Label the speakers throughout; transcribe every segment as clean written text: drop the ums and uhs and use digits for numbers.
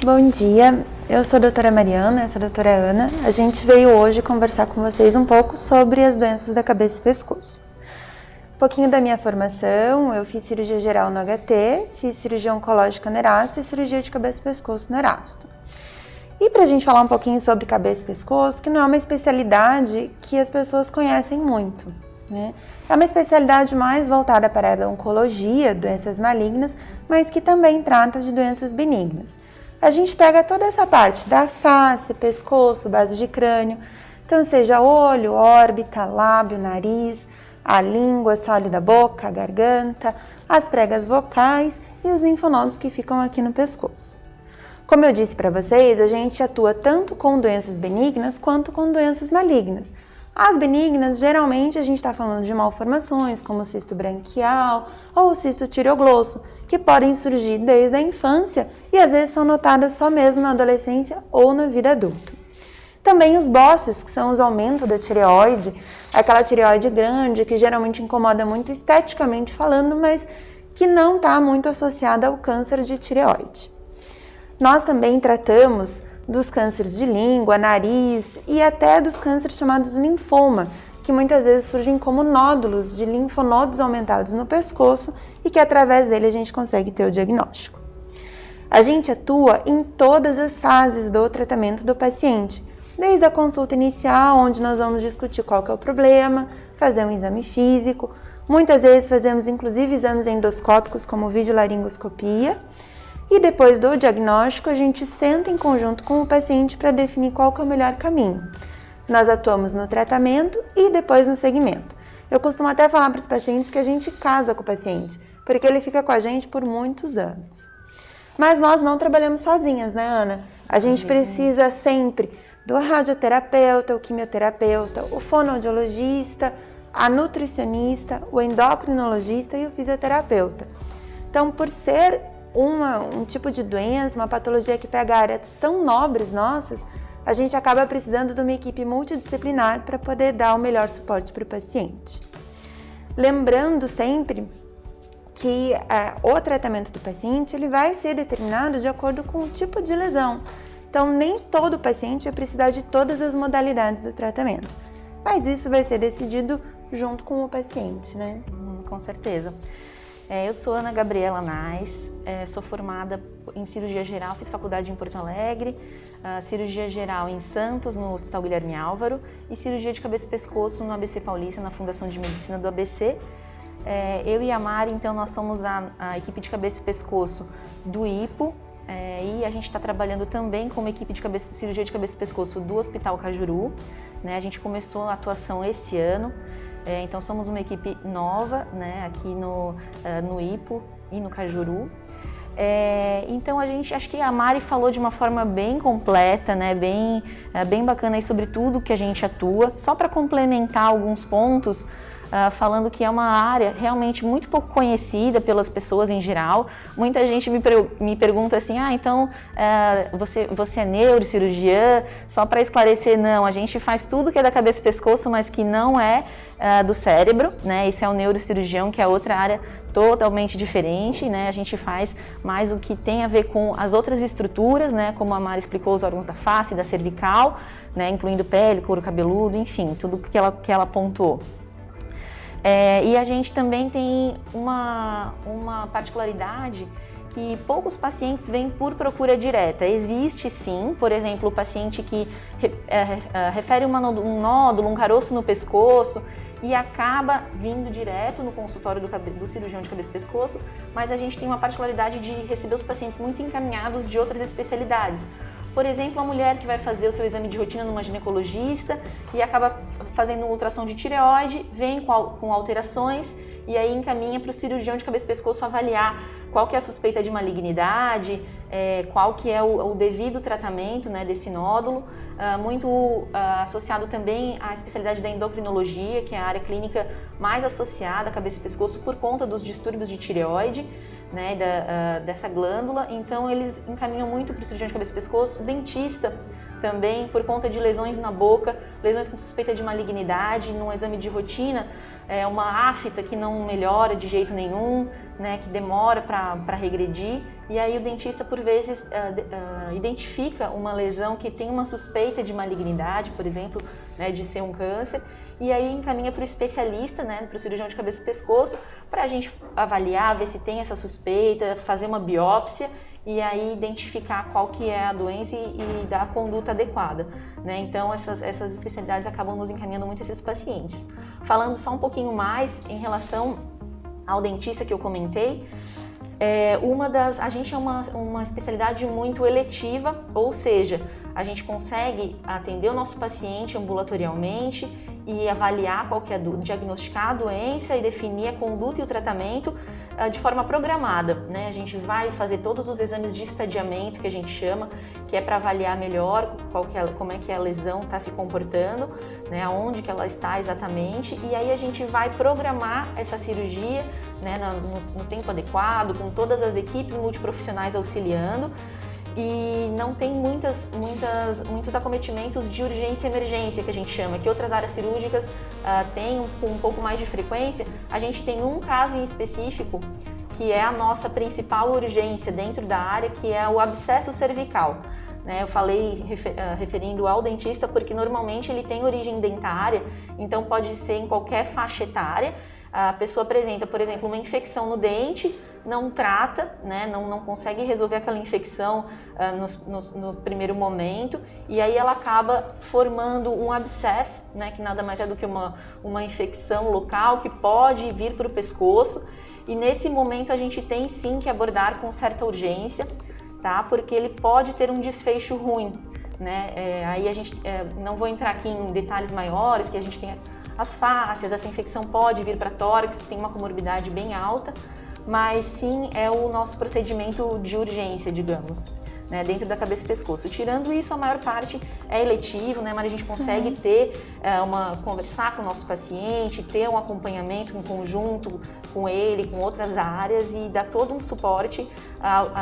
Speaker 1: Bom dia, eu sou a doutora Mariana, essa é a doutora Ana. A gente veio hoje conversar com vocês um pouco sobre as doenças da cabeça e pescoço. Um pouquinho da minha formação, eu fiz cirurgia geral no HT, fiz cirurgia oncológica no Erasto e cirurgia de cabeça e pescoço no Erasto. E pra gente falar um pouquinho sobre cabeça e pescoço, que não é uma especialidade que as pessoas conhecem muito, né? É uma especialidade mais voltada para a oncologia, doenças malignas, mas que também trata de doenças benignas. A gente pega toda essa parte da face, pescoço, base de crânio, então seja olho, órbita, lábio, nariz, a língua, sólido da boca, a garganta, as pregas vocais e os linfonodos que ficam aqui no pescoço. Como eu disse para vocês, a gente atua tanto com doenças benignas quanto com doenças malignas. As benignas, geralmente a gente está falando de malformações como o cisto branquial ou o cisto tireoglosso, que podem surgir desde a infância e às vezes são notadas só mesmo na adolescência ou na vida adulta. Também os bócios, que são os aumentos da tireoide, aquela tireoide grande que geralmente incomoda muito esteticamente falando, mas que não está muito associada ao câncer de tireoide. Nós também tratamos dos cânceres de língua, nariz e até dos cânceres chamados linfoma, que muitas vezes surgem como nódulos de linfonodos aumentados no pescoço e que através dele a gente consegue ter o diagnóstico. A gente atua em todas as fases do tratamento do paciente, desde a consulta inicial, onde nós vamos discutir qual que é o problema, fazer um exame físico, muitas vezes fazemos inclusive exames endoscópicos como videolaringoscopia, e depois do diagnóstico a gente senta em conjunto com o paciente para definir qual que é o melhor caminho. Nós atuamos no tratamento e depois no segmento. Eu costumo até falar para os pacientes que a gente casa com o paciente, porque ele fica com a gente por muitos anos. Mas nós não trabalhamos sozinhas, né, Ana? A gente precisa sempre do radioterapeuta, o quimioterapeuta, o fonoaudiologista, a nutricionista, o endocrinologista e o fisioterapeuta. Então, por ser um tipo de doença, uma patologia que pega áreas tão nobres nossas, a gente acaba precisando de uma equipe multidisciplinar para poder dar o melhor suporte para o paciente. Lembrando sempre que o tratamento do paciente ele vai ser determinado de acordo com o tipo de lesão. Então, nem todo paciente vai precisar de todas as modalidades do tratamento, mas isso vai ser decidido junto com o paciente, né?
Speaker 2: Com certeza. Eu sou Ana Gabriela Nais, sou formada em cirurgia geral, fiz faculdade em Porto Alegre, cirurgia geral em Santos, no Hospital Guilherme Álvaro, e cirurgia de cabeça e pescoço no ABC Paulista, na Fundação de Medicina do ABC. Eu e a Mari, então, nós somos a equipe de cabeça e pescoço do IPO, e a gente está trabalhando também como equipe de cirurgia de cabeça e pescoço do Hospital Cajuru, né? A gente começou a atuação esse ano. Então somos uma equipe nova, né, aqui no IPO e no Cajuru. Então acho que a Mari falou de uma forma bem completa, né, bem bacana aí sobre tudo que a gente atua. Só para complementar alguns pontos, falando que é uma área realmente muito pouco conhecida pelas pessoas em geral. Muita gente me pergunta assim, então você é neurocirurgiã? Só para esclarecer, não, a gente faz tudo que é da cabeça e pescoço, mas que não é do cérebro, né? Esse é o neurocirurgião, que é outra área totalmente diferente, né? A gente faz mais o que tem a ver com as outras estruturas, né? Como a Mari explicou, os órgãos da face, da cervical, né? Incluindo pele, couro cabeludo, enfim, tudo que ela pontuou. E a gente também tem uma particularidade que poucos pacientes vêm por procura direta. Existe sim, por exemplo, o paciente que refere um nódulo, um caroço no pescoço e acaba vindo direto no consultório do cirurgião de cabeça e pescoço, mas a gente tem uma particularidade de receber os pacientes muito encaminhados de outras especialidades. Por exemplo, a mulher que vai fazer o seu exame de rotina numa ginecologista e acaba fazendo um ultrassom de tireoide, vem com alterações e aí encaminha para o cirurgião de cabeça e pescoço avaliar qual que é a suspeita de malignidade, qual que é o devido tratamento, né, desse nódulo, muito associado também à especialidade da endocrinologia, que é a área clínica mais associada à cabeça e pescoço por conta dos distúrbios de tireoide, né, dessa glândula. Então eles encaminham muito para o cirurgião de cabeça e pescoço, o dentista também por conta de lesões na boca, lesões com suspeita de malignidade, num exame de rotina, uma afta que não melhora de jeito nenhum, né, que demora para regredir, e aí o dentista por vezes identifica uma lesão que tem uma suspeita de malignidade, por exemplo, né, de ser um câncer, e aí encaminha para o especialista, né, para o cirurgião de cabeça e pescoço, para a gente avaliar, ver se tem essa suspeita, fazer uma biópsia e aí identificar qual que é a doença e dar a conduta adequada, né? Então essas especialidades acabam nos encaminhando muito esses pacientes. Falando só um pouquinho mais em relação ao dentista que eu comentei, a gente é uma especialidade muito eletiva, ou seja, a gente consegue atender o nosso paciente ambulatorialmente e avaliar diagnosticar a doença e definir a conduta e o tratamento de forma programada, né? A gente vai fazer todos os exames de estadiamento que a gente chama, que é para avaliar melhor como é que a lesão está se comportando, né? Aonde que ela está exatamente, e aí a gente vai programar essa cirurgia, né, no tempo adequado, com todas as equipes multiprofissionais auxiliando. E não tem muitos acometimentos de urgência e emergência, que a gente chama, que outras áreas cirúrgicas têm com um pouco mais de frequência. A gente tem um caso em específico, que é a nossa principal urgência dentro da área, que é o abscesso cervical. Né? Eu falei referindo ao dentista porque normalmente ele tem origem dentária, então pode ser em qualquer faixa etária. A pessoa apresenta, por exemplo, uma infecção no dente, não trata, né, não consegue resolver aquela infecção no primeiro momento, e aí ela acaba formando um abscesso, né, que nada mais é do que uma infecção local que pode vir para o pescoço, e nesse momento a gente tem sim que abordar com certa urgência, tá, porque ele pode ter um desfecho ruim, né, aí a gente, não vou entrar aqui em detalhes maiores, que a gente tem as fáscias, essa infecção pode vir para tórax, tem uma comorbidade bem alta, mas sim é o nosso procedimento de urgência, digamos, né, dentro da cabeça e pescoço. Tirando isso, a maior parte é eletivo, né, mas a gente consegue conversar com o nosso paciente, ter um acompanhamento em conjunto com ele, com outras áreas e dar todo um suporte,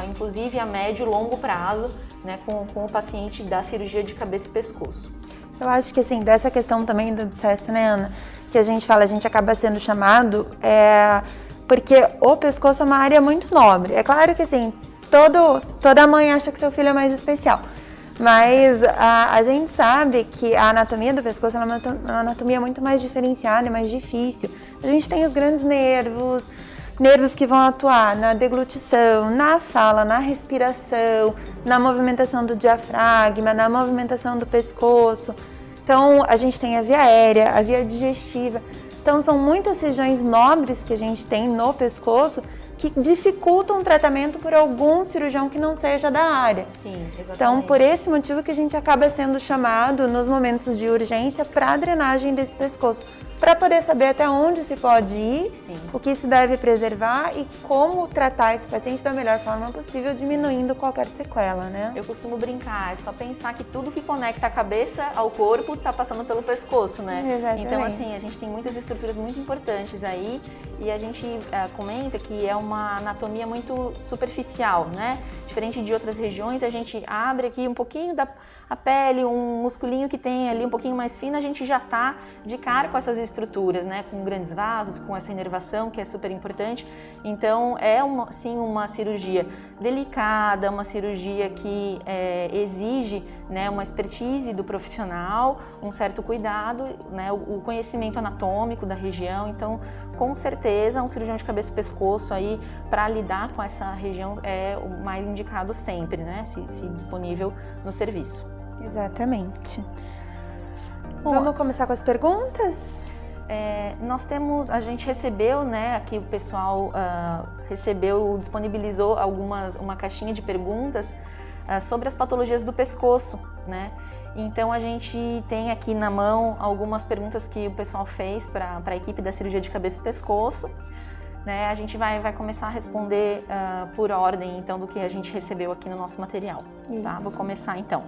Speaker 2: inclusive a médio e longo prazo, né, com o paciente da cirurgia de cabeça e pescoço.
Speaker 1: Eu acho que assim, dessa questão também do abscesso, né, Ana, que a gente acaba sendo chamado, porque o pescoço é uma área muito nobre. É claro que assim, toda mãe acha que seu filho é mais especial, mas a gente sabe que a anatomia do pescoço é uma anatomia muito mais diferenciada, mais difícil. A gente tem os grandes nervos que vão atuar na deglutição, na fala, na respiração, na movimentação do diafragma, na movimentação do pescoço. Então, a gente tem a via aérea, a via digestiva. Então, são muitas regiões nobres que a gente tem no pescoço que dificultam o tratamento por algum cirurgião que não seja da área.
Speaker 2: Sim, exatamente.
Speaker 1: Então, por esse motivo que a gente acaba sendo chamado nos momentos de urgência para a drenagem desse pescoço, para poder saber até onde se pode ir,
Speaker 2: Sim.
Speaker 1: o que se deve preservar e como tratar esse paciente da melhor forma possível, diminuindo qualquer sequela, né?
Speaker 2: Eu costumo brincar, é só pensar que tudo que conecta a cabeça ao corpo está passando pelo pescoço, né?
Speaker 1: Exatamente.
Speaker 2: Então, assim, a gente tem muitas estruturas muito importantes aí e a gente comenta que é uma anatomia muito superficial, né? Diferente de outras regiões, a gente abre aqui um pouquinho a pele, um musculinho que tem ali um pouquinho mais fino, a gente já tá de cara com essas estruturas, né? Com grandes vasos, com essa inervação que é super importante. Então, sim uma cirurgia delicada, uma cirurgia que exige, né, uma expertise do profissional, um certo cuidado, né, o conhecimento anatômico da região. Então, com certeza, um cirurgião de cabeça e pescoço aí para lidar com essa região é o mais indicado sempre, né, se disponível no serviço.
Speaker 1: Exatamente.
Speaker 2: Bom,
Speaker 1: vamos começar com as perguntas?
Speaker 2: A gente recebeu, né, aqui o pessoal disponibilizou uma caixinha de perguntas sobre as patologias do pescoço, né? Então a gente tem aqui na mão algumas perguntas que o pessoal fez para a equipe da cirurgia de cabeça e pescoço, né? A gente vai começar a responder por ordem, então, do que a gente recebeu aqui no nosso material, tá? Vou começar então.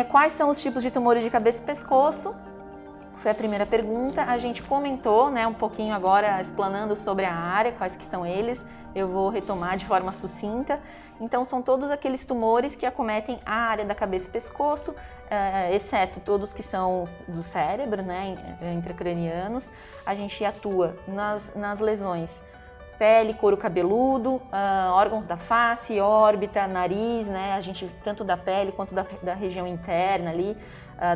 Speaker 2: Quais são os tipos de tumores de cabeça e pescoço? Foi a primeira pergunta. A gente comentou, né, um pouquinho agora, explanando sobre a área, quais que são eles. Eu vou retomar de forma sucinta. Então, são todos aqueles tumores que acometem a área da cabeça e pescoço, exceto todos que são do cérebro, né, intracranianos. A gente atua nas lesões pele, couro cabeludo, órgãos da face, órbita, nariz, né? A gente, tanto da pele quanto da região interna ali,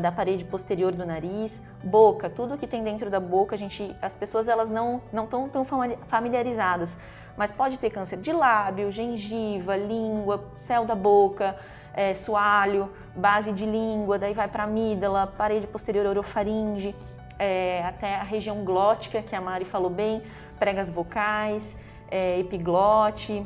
Speaker 2: da parede posterior do nariz, boca, tudo que tem dentro da boca, as pessoas elas não estão tão familiarizadas, mas pode ter câncer de lábio, gengiva, língua, céu da boca, soalho, base de língua, daí vai para amígdala, parede posterior orofaringe, até a região glótica, que a Mari falou bem, pregas vocais, epiglote.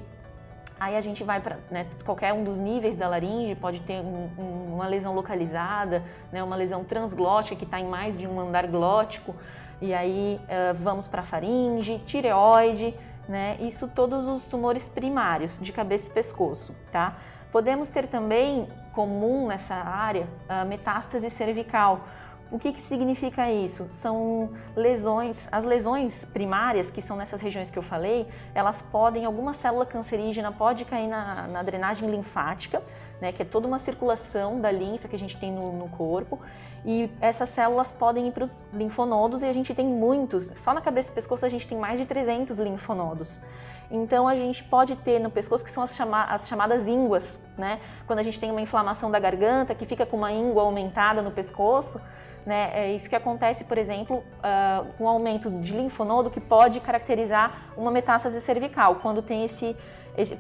Speaker 2: Aí a gente vai para, né, qualquer um dos níveis da laringe, pode ter uma lesão localizada, né, uma lesão transglótica que está em mais de um andar glótico, e aí vamos para faringe, tireoide, né, isso todos os tumores primários de cabeça e pescoço, tá? Podemos ter também, comum nessa área, metástase cervical. O que significa isso? São lesões, as lesões primárias, que são nessas regiões que eu falei, elas podem, alguma célula cancerígena pode cair na drenagem linfática, né, que é toda uma circulação da linfa que a gente tem no corpo, e essas células podem ir para os linfonodos, e a gente tem muitos, só na cabeça e pescoço a gente tem mais de 300 linfonodos. Então a gente pode ter no pescoço, que são as chamadas ínguas, né? Quando a gente tem uma inflamação da garganta, que fica com uma íngua aumentada no pescoço, né? É isso que acontece, por exemplo, com o aumento de linfonodo, que pode caracterizar uma metástase cervical, quando tem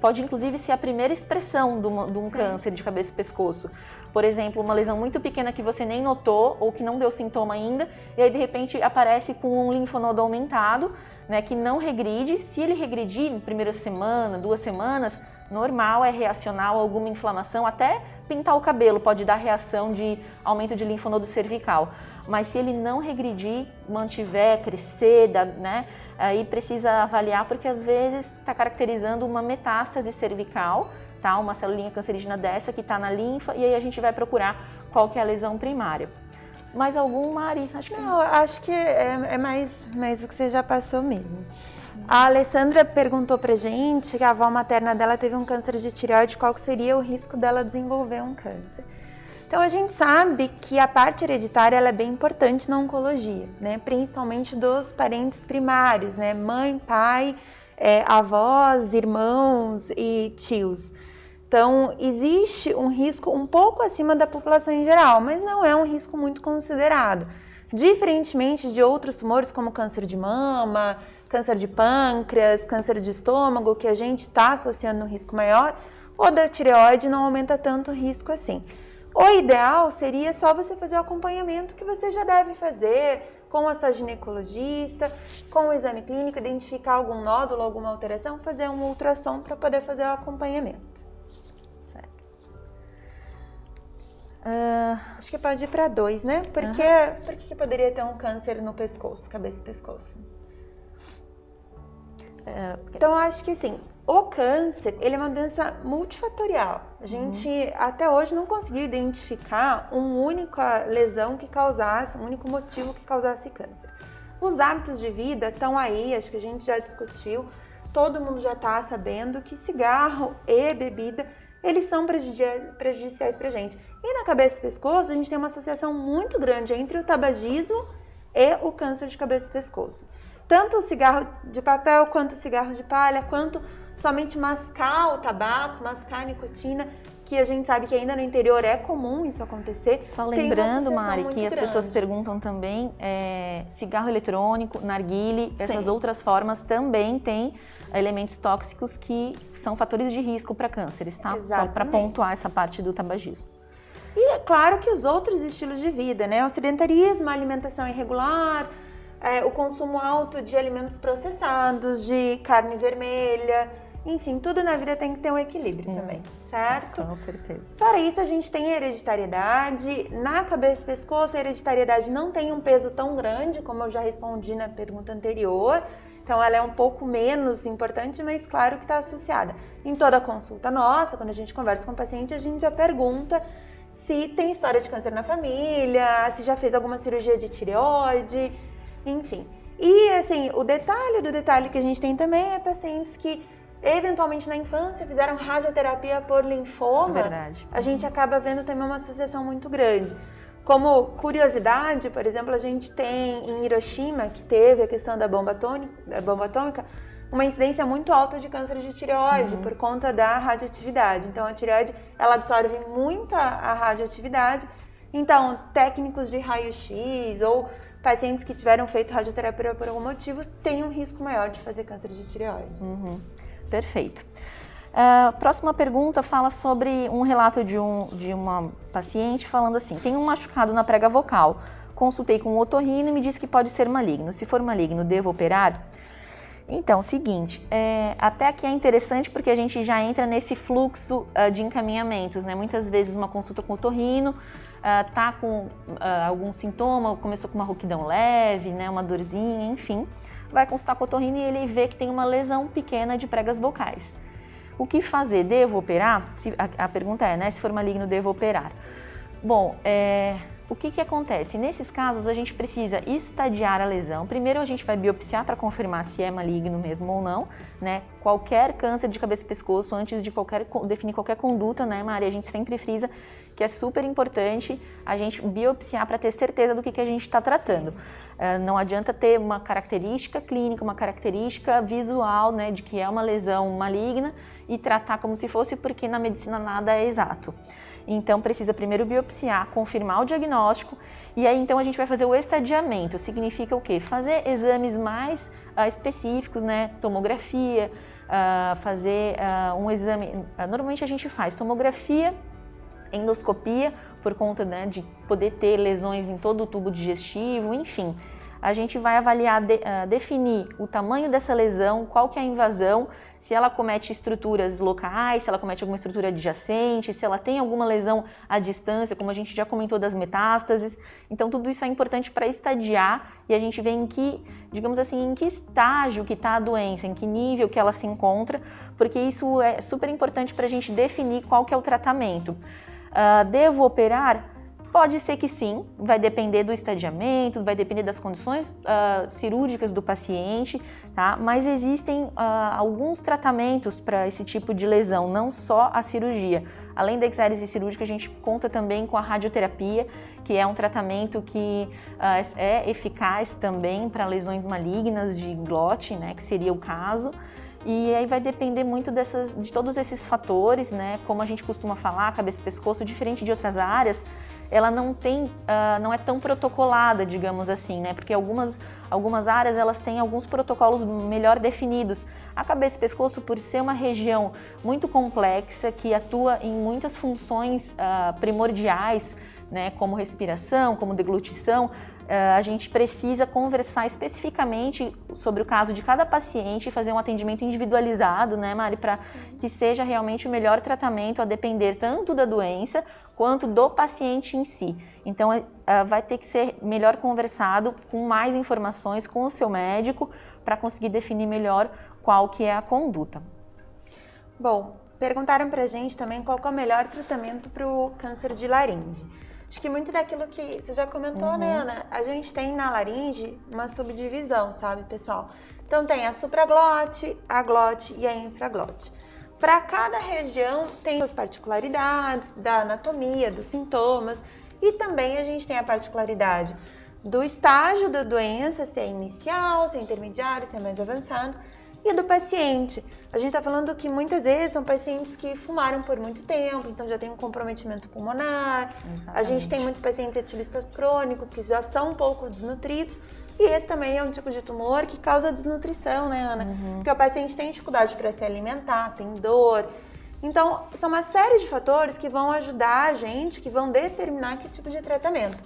Speaker 2: pode inclusive ser a primeira expressão de um câncer de cabeça e pescoço. Por exemplo, uma lesão muito pequena que você nem notou ou que não deu sintoma ainda, e aí de repente aparece com um linfonodo aumentado, né, que não regride. Se ele regredir na primeira semana, 2 semanas, normal, é reacional a alguma inflamação, até pintar o cabelo pode dar reação de aumento de linfonodo cervical. Mas se ele não regredir, mantiver, crescer, né, aí precisa avaliar, porque às vezes está caracterizando uma metástase cervical, tá? Uma celulinha cancerígena dessa que está na linfa, e aí a gente vai procurar qual que é a lesão primária. Mais algum, Mari?
Speaker 1: Acho que é mais o que você já passou mesmo. A Alessandra perguntou pra gente que a avó materna dela teve um câncer de tireoide, qual seria o risco dela desenvolver um câncer. Então a gente sabe que a parte hereditária ela é bem importante na oncologia, né? Principalmente dos parentes primários, né? Mãe, pai, avós, irmãos e tios. Então, existe um risco um pouco acima da população em geral, mas não é um risco muito considerado. Diferentemente de outros tumores, como câncer de mama, câncer de pâncreas, câncer de estômago, que a gente está associando um risco maior, o da tireoide não aumenta tanto o risco assim. O ideal seria só você fazer o acompanhamento que você já deve fazer com a sua ginecologista, com o exame clínico, identificar algum nódulo, alguma alteração, fazer um ultrassom para poder fazer o acompanhamento.
Speaker 2: Certo.
Speaker 1: Acho que pode ir para 2, né? Por que poderia ter um câncer no pescoço, cabeça e pescoço? Então, acho que assim, o câncer, ele é uma doença multifatorial. A gente até hoje não conseguiu identificar uma única lesão que causasse, um único motivo que causasse câncer. Os hábitos de vida estão aí, acho que a gente já discutiu, todo mundo já está sabendo que cigarro e bebida, eles são prejudiciais pra gente. E na cabeça e pescoço, a gente tem uma associação muito grande entre o tabagismo e o câncer de cabeça e pescoço. Tanto o cigarro de papel, quanto o cigarro de palha, quanto somente mascar o tabaco, mascar a nicotina, que a gente sabe que ainda no interior é comum isso acontecer.
Speaker 2: Só lembrando, Mari, que as pessoas perguntam também, cigarro eletrônico, narguile, essas outras formas também têm elementos tóxicos que são fatores de risco para cânceres, tá? Exatamente. Só para pontuar essa parte do tabagismo.
Speaker 1: E é claro que os outros estilos de vida, né? O sedentarismo, a alimentação irregular, o consumo alto de alimentos processados, de carne vermelha, enfim, tudo na vida tem que ter um equilíbrio também, certo?
Speaker 2: Com certeza.
Speaker 1: Para isso, a gente tem a hereditariedade. Na cabeça e pescoço, a hereditariedade não tem um peso tão grande, como eu já respondi na pergunta anterior. Então, ela é um pouco menos importante, mas claro que está associada. Em toda consulta nossa, quando a gente conversa com o paciente, a gente já pergunta se tem história de câncer na família, se já fez alguma cirurgia de tireoide, enfim. E, assim, o detalhe do detalhe que a gente tem também é pacientes que eventualmente na infância fizeram radioterapia por linfoma,
Speaker 2: Verdade.
Speaker 1: a gente acaba vendo também uma associação muito grande. Como curiosidade, por exemplo, a gente tem em Hiroshima, que teve a questão da bomba atômica, uma incidência muito alta de câncer de tireoide por conta da radioatividade. Então, a tireoide, ela absorve muita a radioatividade. Então, técnicos de raio-x ou pacientes que tiveram feito radioterapia por algum motivo têm um risco maior de fazer câncer de tireoide.
Speaker 2: Perfeito. Próxima pergunta fala sobre um relato de uma paciente falando assim: tem um machucado na prega vocal, consultei com um otorrino e me disse que pode ser maligno. Se for maligno, devo operar? Então, seguinte, até aqui é interessante porque a gente já entra nesse fluxo de encaminhamentos, né? Muitas vezes uma consulta com o otorrino, tá com algum sintoma, começou com uma rouquidão leve, né? Uma dorzinha, enfim, vai consultar com o otorrino e ele vê que tem uma lesão pequena de pregas vocais. O que fazer? Devo operar? A pergunta é, né? Se for maligno, devo operar? Bom, o que acontece? Nesses casos, a gente precisa estadiar a lesão. Primeiro, a gente vai biopsiar para confirmar se é maligno mesmo ou não, né? Qualquer câncer de cabeça e pescoço, antes de definir qualquer conduta, né, Mari? A gente sempre frisa que é super importante a gente biopsiar para ter certeza do que a gente está tratando. Não adianta ter uma característica clínica, uma característica visual, né, de que é uma lesão maligna e tratar como se fosse, porque na medicina nada é exato. Então, precisa primeiro biopsiar, confirmar o diagnóstico e aí então a gente vai fazer o estadiamento. Significa o quê? Fazer exames mais específicos, né? Tomografia, fazer um exame... normalmente a gente faz tomografia, endoscopia, por conta, né, de poder ter lesões em todo o tubo digestivo, enfim. A gente vai avaliar, definir o tamanho dessa lesão, qual que é a invasão, se ela comete estruturas locais, se ela comete alguma estrutura adjacente, se ela tem alguma lesão à distância, como a gente já comentou das metástases. Então, tudo isso é importante para estadiar e a gente vê em que, digamos assim, em que estágio que está a doença, em que nível que ela se encontra, porque isso é super importante para a gente definir qual que é o tratamento. Devo operar? Pode ser que sim, vai depender do estadiamento, vai depender das condições cirúrgicas do paciente, tá? Mas existem alguns tratamentos para esse tipo de lesão, não só a cirurgia. Além da exérese cirúrgica, a gente conta também com a radioterapia, que é um tratamento que é eficaz também para lesões malignas de glote, né, que seria o caso. E aí vai depender muito de todos esses fatores, né? Como a gente costuma falar, cabeça e pescoço, diferente de outras áreas, ela não é tão protocolada, digamos assim, né? Porque algumas áreas elas têm alguns protocolos melhor definidos. A cabeça e pescoço, por ser uma região muito complexa, que atua em muitas funções primordiais, né? Como respiração, como deglutição, a gente precisa conversar especificamente sobre o caso de cada paciente e fazer um atendimento individualizado, né, Mari, para que seja realmente o melhor tratamento a depender tanto da doença quanto do paciente em si. Então, vai ter que ser melhor conversado com mais informações com o seu médico para conseguir definir melhor qual que é a conduta.
Speaker 1: Bom, perguntaram pra gente também qual que é o melhor tratamento para o câncer de laringe. Acho que muito daquilo que você já comentou, né, Ana? A gente tem na laringe uma subdivisão, sabe, pessoal? Então tem a supraglote, a glote e a infraglote. Para cada região tem as particularidades da anatomia, dos sintomas e também a gente tem a particularidade do estágio da doença, se é inicial, se é intermediário, se é mais avançado, e do paciente. A gente está falando que muitas vezes são pacientes que fumaram por muito tempo, então já tem um comprometimento pulmonar. Exatamente. A gente tem muitos pacientes etilistas crônicos que já são um pouco desnutridos, e esse também é um tipo de tumor que causa desnutrição, né, Ana? Porque o paciente tem dificuldade para se alimentar, tem dor. Então, são uma série de fatores que vão ajudar a gente, que vão determinar que tipo de tratamento.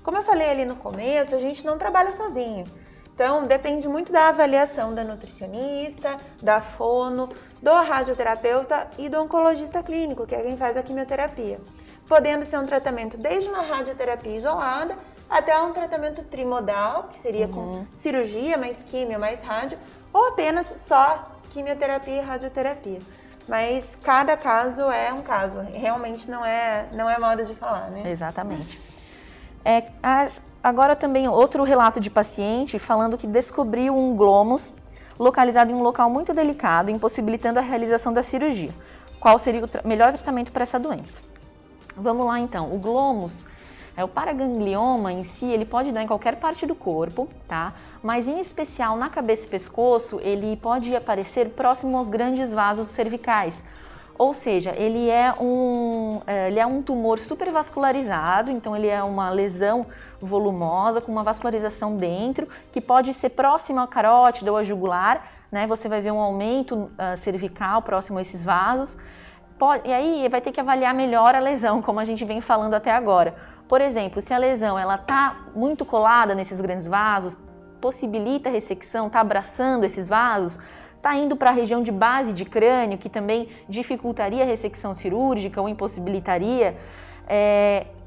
Speaker 1: Como eu falei ali no começo, a gente não trabalha sozinho. Então, depende muito da avaliação da nutricionista, da fono, do radioterapeuta e do oncologista clínico, que é quem faz a quimioterapia. Podendo ser um tratamento desde uma radioterapia isolada até um tratamento trimodal, que seria com cirurgia, mais quimio, mais rádio, ou apenas só quimioterapia e radioterapia. Mas cada caso é um caso, realmente não é moda de falar, né?
Speaker 2: Exatamente. Agora também outro relato de paciente falando que descobriu um glomus localizado em um local muito delicado, impossibilitando a realização da cirurgia. Qual seria o melhor tratamento para essa doença? Vamos lá então, o glomus, o paraganglioma em si, ele pode dar em qualquer parte do corpo, tá? Mas em especial na cabeça e pescoço, ele pode aparecer próximo aos grandes vasos cervicais. Ou seja, ele é um tumor supervascularizado, então ele é uma lesão volumosa com uma vascularização dentro, que pode ser próximo à carótida ou à jugular, né? Você vai ver um aumento cervical próximo a esses vasos. E aí vai ter que avaliar melhor a lesão, como a gente vem falando até agora. Por exemplo, se a lesão está muito colada nesses grandes vasos, possibilita a ressecção, está abraçando esses vasos, está indo para a região de base de crânio, que também dificultaria a ressecção cirúrgica ou impossibilitaria,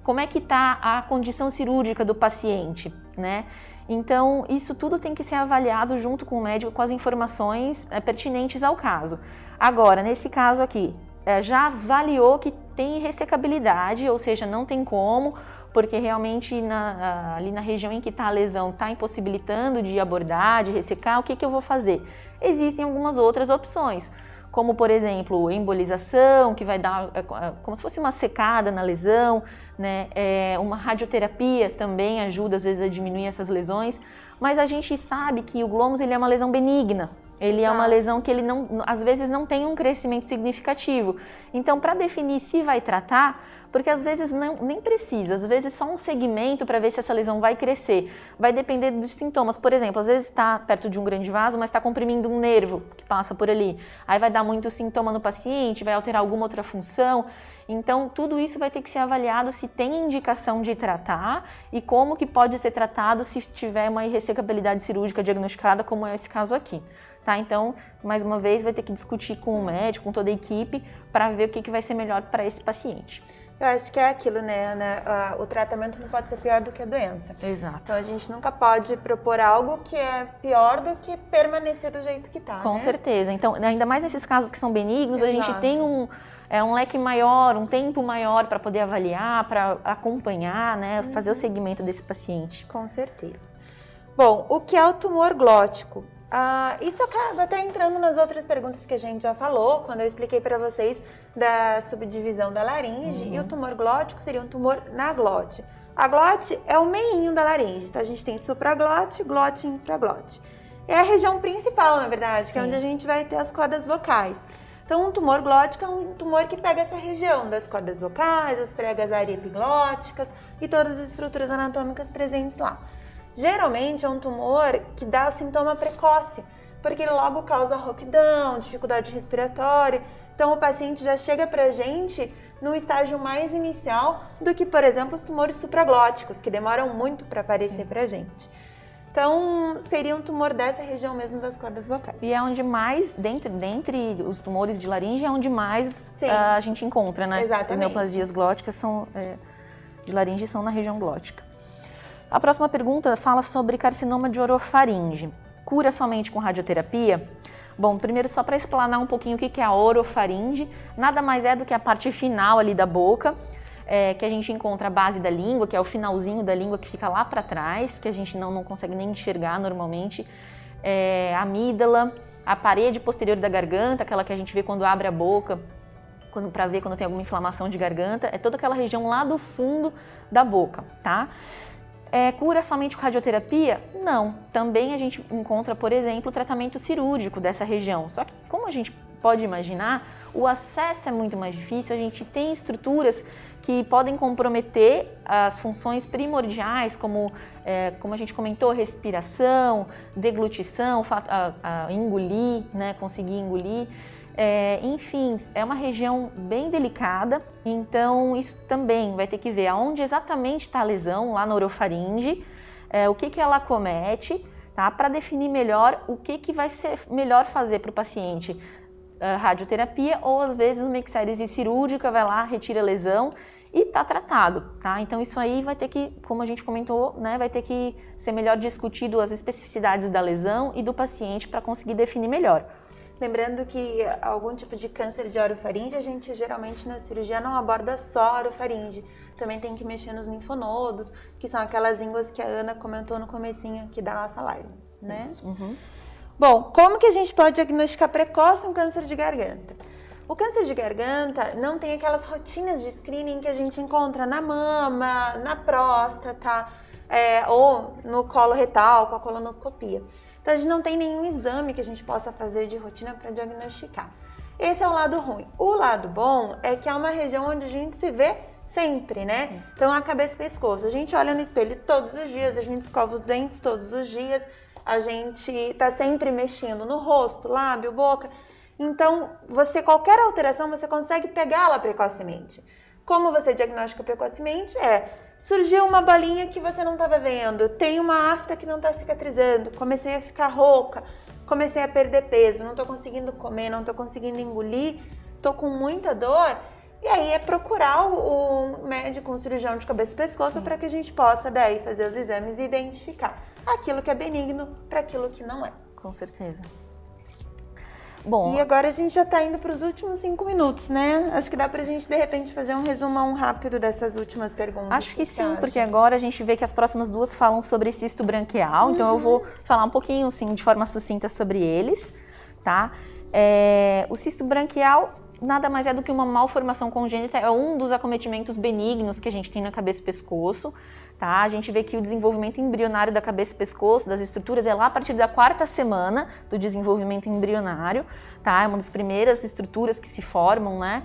Speaker 2: como é que está a condição cirúrgica do paciente, né? Então, isso tudo tem que ser avaliado junto com o médico, com as informações pertinentes ao caso. Agora, nesse caso aqui, já avaliou que tem ressecabilidade, ou seja, não tem como, porque realmente ali na região em que está a lesão está impossibilitando de abordar, de ressecar, o que eu vou fazer? Existem algumas outras opções, como por exemplo, embolização, que vai dar como se fosse uma secada na lesão, né? Uma radioterapia também ajuda às vezes a diminuir essas lesões, mas a gente sabe que o glomus ele é uma lesão benigna. Ele é uma lesão que ele às vezes não tem um crescimento significativo. Então, para definir se vai tratar, porque às vezes nem precisa, às vezes só um segmento para ver se essa lesão vai crescer. Vai depender dos sintomas. Por exemplo, às vezes está perto de um grande vaso, mas está comprimindo um nervo que passa por ali. Aí vai dar muito sintoma no paciente, vai alterar alguma outra função. Então, tudo isso vai ter que ser avaliado se tem indicação de tratar e como que pode ser tratado se tiver uma irressecabilidade cirúrgica diagnosticada, como é esse caso aqui. Tá? Então, mais uma vez, vai ter que discutir com o médico, com toda a equipe, para ver o que vai ser melhor para esse paciente.
Speaker 1: Eu acho que é aquilo, né, Ana? O tratamento não pode ser pior do que a doença.
Speaker 2: Exato.
Speaker 1: Então, a gente nunca pode propor algo que é pior do que permanecer do jeito que está,
Speaker 2: Com certeza. Então, ainda mais nesses casos que são benignos,
Speaker 1: Exato.
Speaker 2: A gente tem um leque maior, um tempo maior para poder avaliar, para acompanhar, né, fazer o segmento desse paciente.
Speaker 1: Com certeza. Bom, o que é o tumor glótico? Isso acaba até entrando nas outras perguntas que a gente já falou, quando eu expliquei para vocês da subdivisão da laringe, e o tumor glótico seria um tumor na glote. A glote é o meinho da laringe, então a gente tem supraglote, glote e infraglote. É a região principal, na verdade, Sim. que é onde a gente vai ter as cordas vocais. Então, um tumor glótico é um tumor que pega essa região das cordas vocais, as pregas ariepiglóticas e todas as estruturas anatômicas presentes lá. Geralmente é um tumor que dá o sintoma precoce, porque ele logo causa rouquidão, dificuldade respiratória. Então o paciente já chega pra gente num estágio mais inicial do que, por exemplo, os tumores supraglóticos, que demoram muito para aparecer pra gente. Então seria um tumor dessa região mesmo das cordas vocais.
Speaker 2: E é onde mais, dentre os tumores de laringe, é onde mais a gente encontra, né?
Speaker 1: Exatamente.
Speaker 2: As neoplasias glóticas de laringe são na região glótica. A próxima pergunta fala sobre carcinoma de orofaringe. Cura somente com radioterapia? Bom, primeiro só para explanar um pouquinho o que é a orofaringe, nada mais é do que a parte final ali da boca, que a gente encontra a base da língua, que é o finalzinho da língua que fica lá para trás, que a gente não consegue nem enxergar normalmente, a amígdala, a parede posterior da garganta, aquela que a gente vê quando abre a boca, para ver quando tem alguma inflamação de garganta, é toda aquela região lá do fundo da boca, tá? Cura somente com radioterapia? Não. Também a gente encontra, por exemplo, o tratamento cirúrgico dessa região. Só que, como a gente pode imaginar, o acesso é muito mais difícil, a gente tem estruturas que podem comprometer as funções primordiais, como a gente comentou, respiração, deglutição, engolir, né, conseguir engolir. Enfim, é uma região bem delicada, então isso também vai ter que ver aonde exatamente está a lesão, lá na orofaringe, o que ela acomete, tá? Para definir melhor o que vai ser melhor fazer para o paciente. Radioterapia ou às vezes uma exérese cirúrgica, vai lá, retira a lesão e está tratado, tá? Então isso aí vai ter que, como a gente comentou, né, vai ter que ser melhor discutido as especificidades da lesão e do paciente para conseguir definir melhor.
Speaker 1: Lembrando que algum tipo de câncer de orofaringe, a gente geralmente na cirurgia não aborda só a orofaringe. Também tem que mexer nos linfonodos, que são aquelas línguas que a Ana comentou no comecinho aqui da nossa live, né?
Speaker 2: Isso. Uhum.
Speaker 1: Bom, como que a gente pode diagnosticar precoce um câncer de garganta? O câncer de garganta não tem aquelas rotinas de screening que a gente encontra na mama, na próstata, ou no colo retal, com a colonoscopia. Então, a gente não tem nenhum exame que a gente possa fazer de rotina para diagnosticar. Esse é o lado ruim. O lado bom é que é uma região onde a gente se vê sempre, né? Então, a cabeça e pescoço. A gente olha no espelho todos os dias, a gente escova os dentes todos os dias, a gente tá sempre mexendo no rosto, lábio, boca. Então, qualquer alteração, você consegue pegá-la precocemente. Como você diagnostica precocemente? Surgiu uma bolinha que você não estava vendo, tem uma afta que não está cicatrizando, comecei a ficar rouca, comecei a perder peso, não estou conseguindo comer, não estou conseguindo engolir, estou com muita dor. E aí é procurar o médico, um cirurgião de cabeça e pescoço, para que a gente possa daí fazer os exames e identificar aquilo que é benigno para aquilo que não é.
Speaker 2: Com certeza. Bom,
Speaker 1: e agora a gente já está indo para os últimos 5 minutos, né? Acho que dá para a gente, de repente, fazer um resumão rápido dessas últimas perguntas.
Speaker 2: Acho que sim, porque agora a gente vê que as próximas duas falam sobre cisto branquial, então eu vou falar um pouquinho, assim, de forma sucinta sobre eles, tá? O cisto branquial nada mais é do que uma malformação congênita, é um dos acometimentos benignos que a gente tem na cabeça e pescoço. Tá? A gente vê que o desenvolvimento embrionário da cabeça e pescoço, das estruturas, é lá a partir da 4ª semana do desenvolvimento embrionário. Tá? É uma das primeiras estruturas que se formam, né?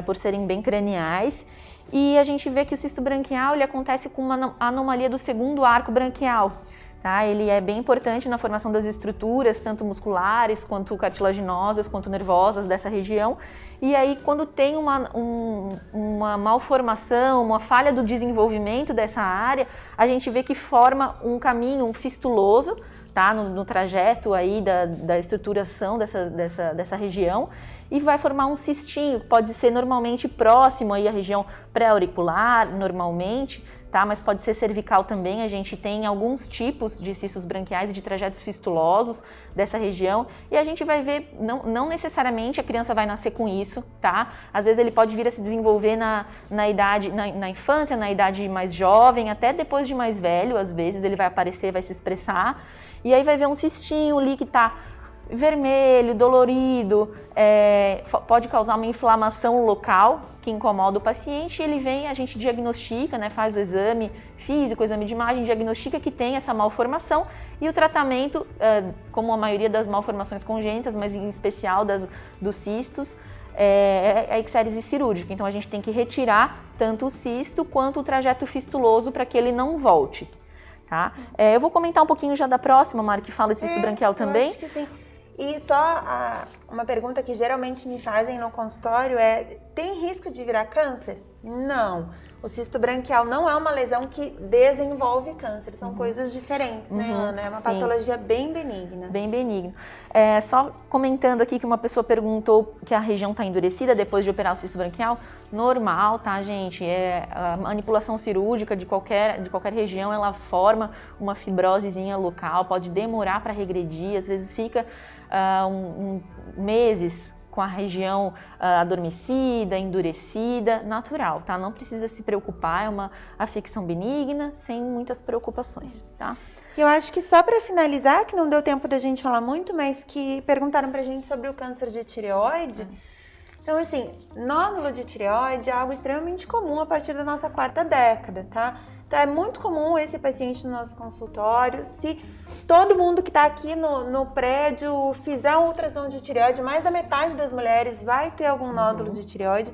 Speaker 2: Por serem bem craniais. E a gente vê que o cisto branquial ele acontece com uma anomalia do 2º arco branquial. Tá? Ele é bem importante na formação das estruturas, tanto musculares, quanto cartilaginosas, quanto nervosas dessa região. E aí, quando tem uma malformação, uma falha do desenvolvimento dessa área, a gente vê que forma um caminho fistuloso, tá? no trajeto aí da estruturação dessa região, e vai formar um cistinho, pode ser normalmente próximo aí à região pré-auricular, normalmente, tá? Mas pode ser cervical também. A gente tem alguns tipos de cistos branquiais e de trajetos fistulosos dessa região, e a gente vai ver, não necessariamente a criança vai nascer com isso, tá? Às vezes ele pode vir a se desenvolver na infância, na idade mais jovem, até depois de mais velho, às vezes ele vai aparecer, vai se expressar, e aí vai ver um cistinho ali que tá vermelho, dolorido, pode causar uma inflamação local que incomoda o paciente. Ele vem, a gente diagnostica, né, faz o exame físico, o exame de imagem, diagnostica que tem essa malformação, e o tratamento, como a maioria das malformações congênitas, mas em especial dos cistos, é a exérese cirúrgica. Então a gente tem que retirar tanto o cisto quanto o trajeto fistuloso para que ele não volte. Tá? Eu vou comentar um pouquinho já da próxima, Mari, que fala de cisto branquial também.
Speaker 1: Acho que sim. E só uma pergunta que geralmente me fazem no consultório tem risco de virar câncer? Não. O cisto branquial não é uma lesão que desenvolve câncer, são coisas diferentes, né, Ana? É uma patologia bem benigna. Bem benigna.
Speaker 2: Só comentando aqui que uma pessoa perguntou que a região está endurecida depois de operar o cisto branquial. Normal, tá, gente? A manipulação cirúrgica de qualquer região, ela forma uma fibrosezinha local, pode demorar para regredir, às vezes fica meses com a região adormecida, endurecida, natural, tá? Não precisa se preocupar, é uma afecção benigna, sem muitas preocupações, tá?
Speaker 1: Eu acho que só para finalizar, que não deu tempo da gente falar muito, mas que perguntaram pra gente sobre o câncer de tireoide. Então, assim, nódulo de tireoide é algo extremamente comum a partir da nossa 4ª década, tá? Então, é muito comum esse paciente no nosso consultório. Se todo mundo que está aqui no prédio fizer um ultrassom de tireoide, mais da metade das mulheres vai ter algum nódulo de tireoide.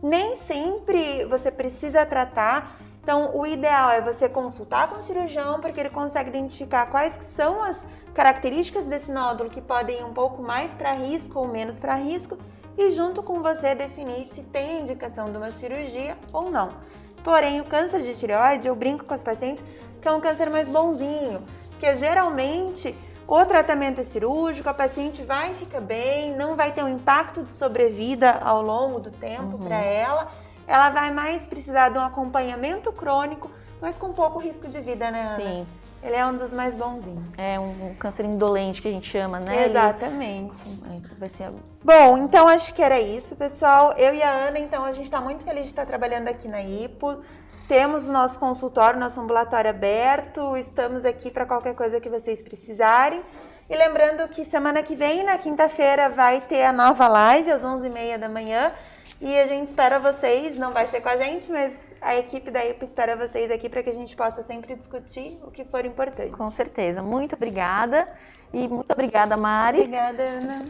Speaker 1: Nem sempre você precisa tratar. Então, o ideal é você consultar com o cirurgião, porque ele consegue identificar quais são as características desse nódulo que podem ir um pouco mais para risco ou menos para risco, e junto com você definir se tem indicação de uma cirurgia ou não. Porém, o câncer de tireoide, eu brinco com os pacientes que é um câncer mais bonzinho, porque geralmente o tratamento é cirúrgico, a paciente vai ficar bem, não vai ter um impacto de sobrevida ao longo do tempo para ela. Ela vai mais precisar de um acompanhamento crônico, mas com pouco risco de vida, né, Ana?
Speaker 2: Sim.
Speaker 1: Ele é um dos mais bonzinhos.
Speaker 2: É um câncer indolente que a gente chama, né?
Speaker 1: Exatamente.
Speaker 2: Vai ser...
Speaker 1: Bom, então acho que era isso, pessoal. Eu e a Ana, então, a gente está muito feliz de estar trabalhando aqui na Hipo. Temos o nosso consultório, nosso ambulatório aberto. Estamos aqui para qualquer coisa que vocês precisarem. E lembrando que semana que vem, na quinta-feira, vai ter a nova live às 11h30 da manhã. E a gente espera vocês, não vai ser com a gente, mas a equipe da IPA espera vocês aqui para que a gente possa sempre discutir o que for importante.
Speaker 2: Com certeza. Muito obrigada. E muito obrigada, Mari.
Speaker 1: Obrigada, Ana.